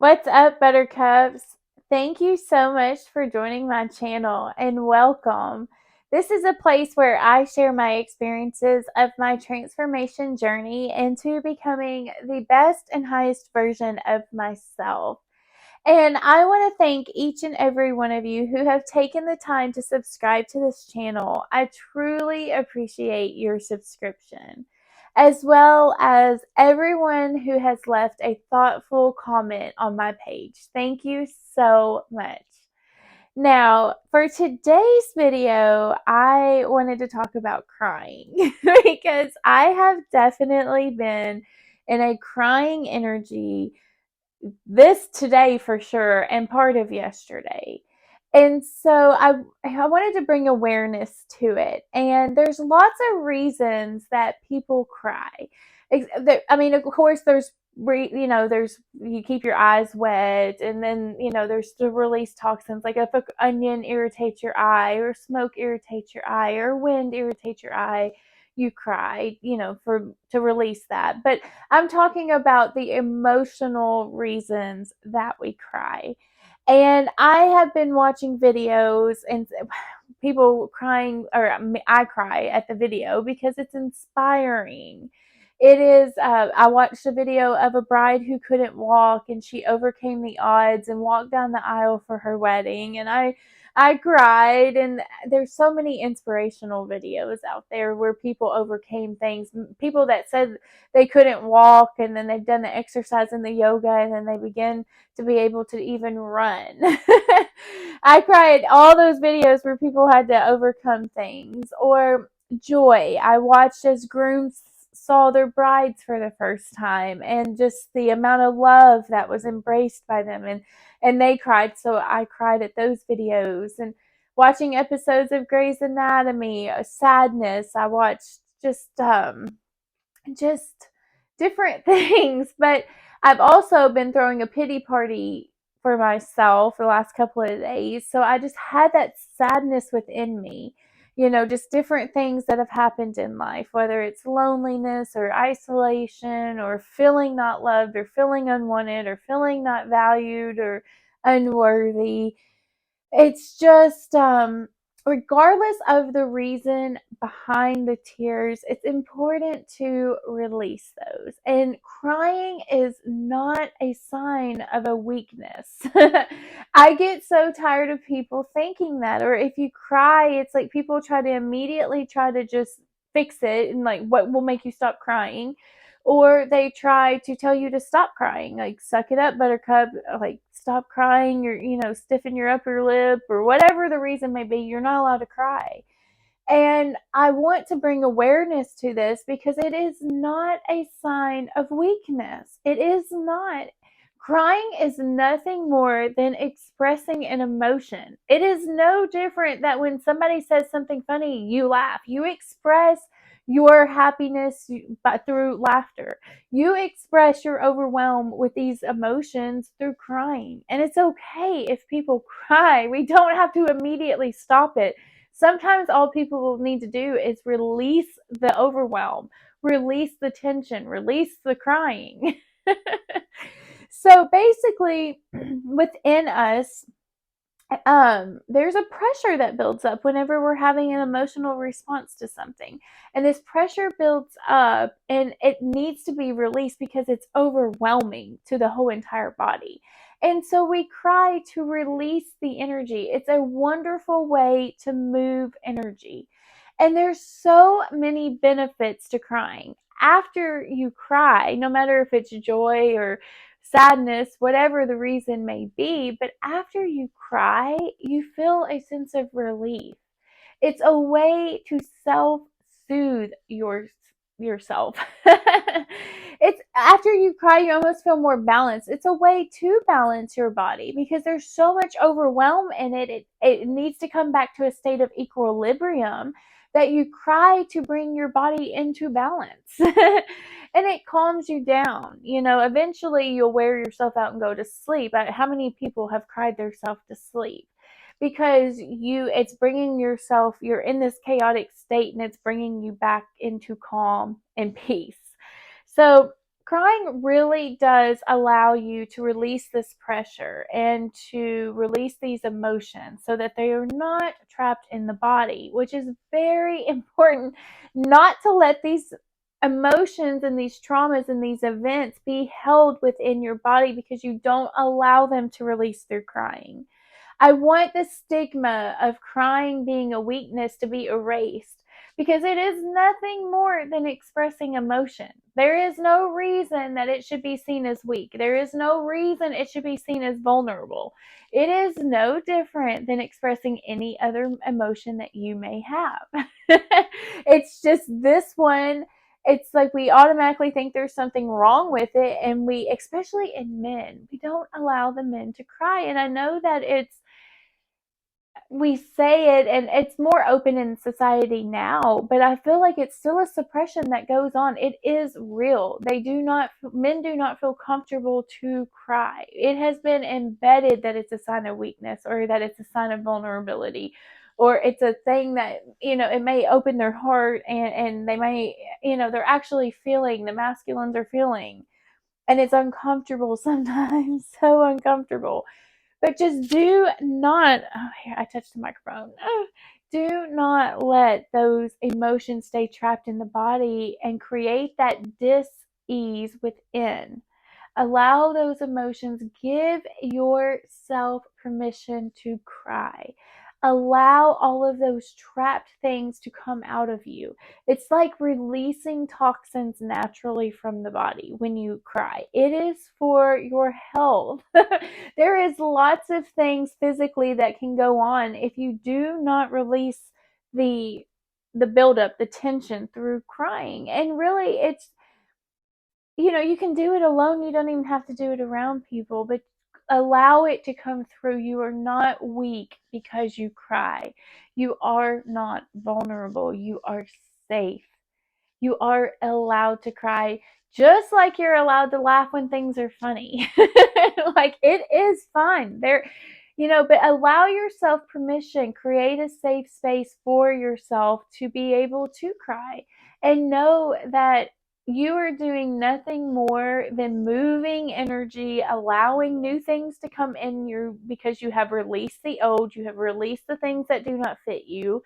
What's up, Buttercups? Thank you so much for joining my channel and welcome. This is a place where I share my experiences of my transformation journey into becoming the best and highest version of myself. And I want to thank each and every one of you who have taken the time to subscribe to this channel. I truly appreciate your subscription, as well as everyone who has left a thoughtful comment on my page. Thank you so much. Now, for today's video, I wanted to talk about crying because I have definitely been in a crying energy this today for sure and part of yesterday. And so I wanted to bring awareness to it. And there's lots of reasons that people cry. I mean, of course, there's there's you keep your eyes wet, and then there's to release toxins. Like if an onion irritates your eye, or smoke irritates your eye, or wind irritates your eye, you cry, for to release that. But I'm talking about the emotional reasons that we cry. And I have been watching videos and people crying, or I cry at the video because it's inspiring. It is, I watched a video of a bride who couldn't walk and she overcame the odds and walked down the aisle for her wedding. And I cried, and there's so many inspirational videos out there where people overcame things. People that said they couldn't walk, and then they've done the exercise and the yoga, and then they begin to be able to even run. I cried all those videos where people had to overcome things. Or joy. I watched as grooms saw their brides for the first time, and just the amount of love that was embraced by them, and they cried, so I cried at those videos. And watching episodes of Grey's Anatomy, sadness. I watched just different things. But I've also been throwing a pity party for myself the last couple of days. So I just had that sadness within me. Just different things that have happened in life, whether it's loneliness or isolation or feeling not loved or feeling unwanted or feeling not valued or unworthy. It's just, regardless of the reason behind the tears, it's important to release those. And crying is not a sign of a weakness. I get so tired of people thinking that. Or if you cry, it's like people try to immediately try to just fix it, and like, what will make you stop crying? Or they try to tell you to stop crying, like, suck it up, buttercup, like, stop crying, or stiffen your upper lip, or whatever the reason may be. You're not allowed to cry. And I want to bring awareness to this because it is not a sign of weakness. It is not. Crying is nothing more than expressing an emotion. It is no different that when somebody says something funny, you laugh. You express your happiness through laughter. You express your overwhelm with these emotions through crying. And it's okay if people cry. We don't have to immediately stop it. Sometimes all people will need to do is release the overwhelm, release the tension, release the crying. So basically, within us, there's a pressure that builds up whenever we're having an emotional response to something. And this pressure builds up, and it needs to be released because it's overwhelming to the whole entire body. And so we cry to release the energy. It's a wonderful way to move energy. And there's so many benefits to crying. After you cry, no matter if it's joy or sadness, whatever the reason may be, but after you cry, you feel a sense of relief. It's a way to self-soothe yourself. It's after you cry, you almost feel more balanced. It's a way to balance your body because there's so much overwhelm in it. It needs to come back to a state of equilibrium, that you cry to bring your body into balance. And it calms you down. Eventually you'll wear yourself out and go to sleep. How many people have cried themselves to sleep? Because it's bringing yourself, you're in this chaotic state, and it's bringing you back into calm and peace. So crying really does allow you to release this pressure and to release these emotions so that they are not trapped in the body, which is very important, not to let these emotions and these traumas and these events be held within your body because you don't allow them to release through crying. I want the stigma of crying being a weakness to be erased because it is nothing more than expressing emotion. There is no reason that it should be seen as weak. There is no reason it should be seen as vulnerable. It is no different than expressing any other emotion that you may have. It's just this one, it's like we automatically think there's something wrong with it, and we, especially in men, we don't allow the men to cry. And I know that we say it and it's more open in society now, but I feel like it's still a suppression that goes on. It is real. Men do not feel comfortable to cry. It has been embedded that it's a sign of weakness or that it's a sign of vulnerability, or it's a thing that, it may open their heart, and they may, they're actually feeling, the masculines are feeling, and it's uncomfortable sometimes, so uncomfortable. But just do not, oh, here, I touched the microphone. Do not let those emotions stay trapped in the body and create that dis-ease within. Allow those emotions. Give yourself permission to cry. Allow all of those trapped things to come out of you. It's like releasing toxins naturally from the body when you cry. It is for your health. There is lots of things physically that can go on if you do not release the buildup, the tension through crying. And really, it's, you can do it alone. You don't even have to do it around people, but allow it to come through. You are not weak because you cry. You are not vulnerable. You are safe. You are allowed to cry, just like you're allowed to laugh when things are funny. Like, it is fun. But allow yourself permission, create a safe space for yourself to be able to cry, and know that you are doing nothing more than moving energy, allowing new things to come in you because you have released the old, you have released the things that do not fit you.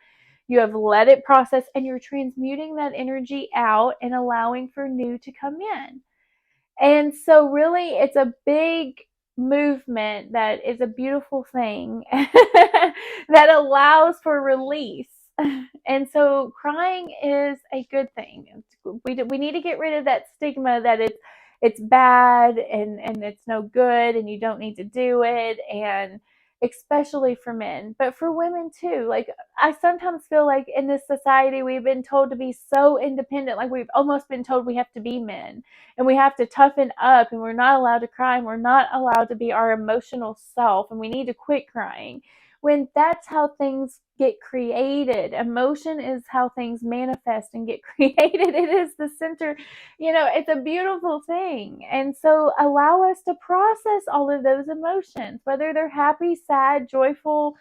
You have let it process, and you're transmuting that energy out and allowing for new to come in. And so, really, it's a big movement that is a beautiful thing that allows for release. And so, crying is a good thing. We need to get rid of that stigma that it's bad and it's no good and you don't need to do it, and especially for men, but for women too. Like, I sometimes feel like in this society we've been told to be so independent, like we've almost been told we have to be men and we have to toughen up, and we're not allowed to cry, and we're not allowed to be our emotional self, and we need to quit crying, when that's how things get created. Emotion is how things manifest and get created. It is the center. It's a beautiful thing. And so allow us to process all of those emotions, whether they're happy, sad, joyful,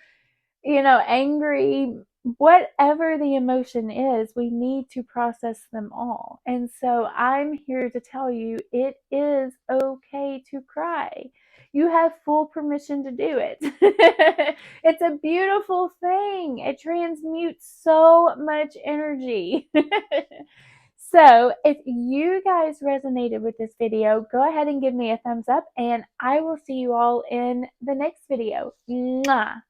angry, whatever the emotion is, we need to process them all. And so I'm here to tell you it is okay to cry. You have full permission to do it. It's a beautiful thing. It transmutes so much energy. So, if you guys resonated with this video, go ahead and give me a thumbs up, and I will see you all in the next video. Mwah!